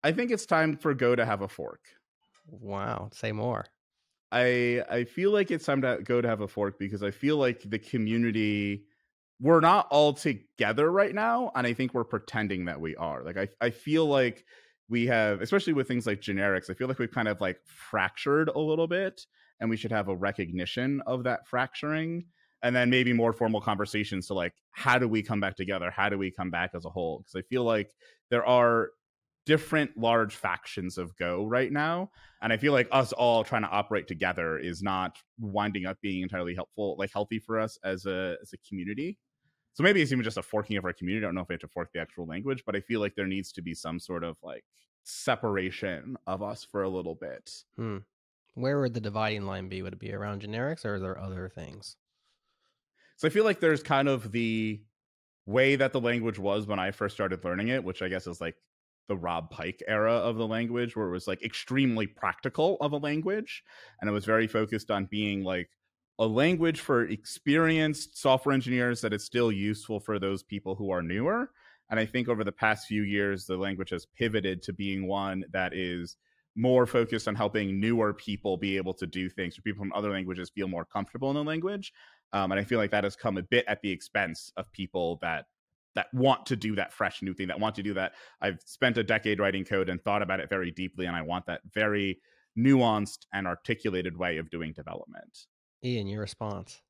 I think it's time for Go to have a fork. Wow. Say more. I feel like it's time to Go to have a fork because I feel like the community, we're not all together right now, and I think we're pretending that we are. Like I feel like we have, especially with things like generics, I feel like we've kind of like fractured a little bit, and we should have a recognition of that fracturing, and then maybe more formal conversations to like, how do we come back together? How do we come back as a whole? Because I feel like there are different large factions of Go right now, and I feel like us all trying to operate together is not winding up being entirely helpful, like healthy for us as a community. So maybe it's even just a forking of our community. I don't know if we have to fork the actual language, but I feel like there needs to be some sort of like separation of us for a little bit. Where would the dividing line be? Would it be around generics, or are there other things? So I feel like there's kind of the way that the language was when I first started learning it, which I guess is like the Rob Pyke era of the language, where it was like extremely practical of a language. And it was very focused on being like a language for experienced software engineers that is still useful for those people who are newer. And I think over the past few years, the language has pivoted to being one that is more focused on helping newer people be able to do things, so people from other languages feel more comfortable in the language. And I feel like that has come a bit at the expense of people that want to do that fresh new thing, that want to do that. I've spent a decade writing code and thought about it very deeply, and I want that very nuanced and articulated way of doing development. Ian, your response?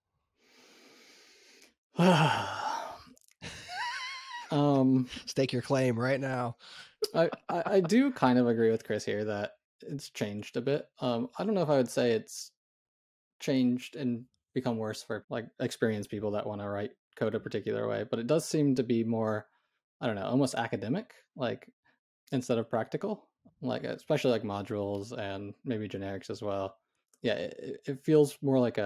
Stake your claim right now. I do kind of agree with Chris here that it's changed a bit. I don't know if I would say it's changed and become worse for like experienced people that want to write code a particular way, but it does seem to be more, I don't know, almost academic, like instead of practical, like especially like modules and maybe generics as well. Yeah, it feels more like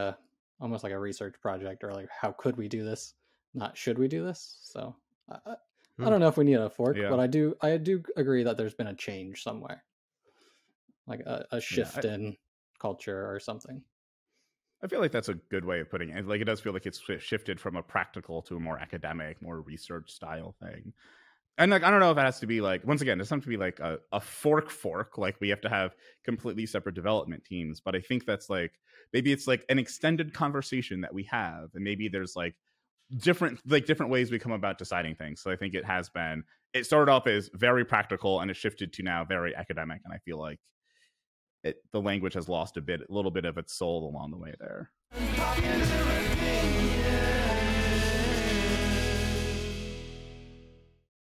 almost like a research project, or like, how could we do this, not should we do this. So I don't know if we need a fork, but I do agree that there's been a change somewhere, like a shift in culture or something. I feel like that's a good way of putting it. Like, it does feel like it's shifted from a practical to a more academic, more research style thing. And like, I don't know if it has to be like, once again, it doesn't have to be like a fork, like we have to have completely separate development teams. But I think that's like, maybe it's like an extended conversation that we have, and maybe there's like different ways we come about deciding things. So I think it started off as very practical, and it shifted to now very academic. And I feel like the language has lost a little bit of its soul along the way there.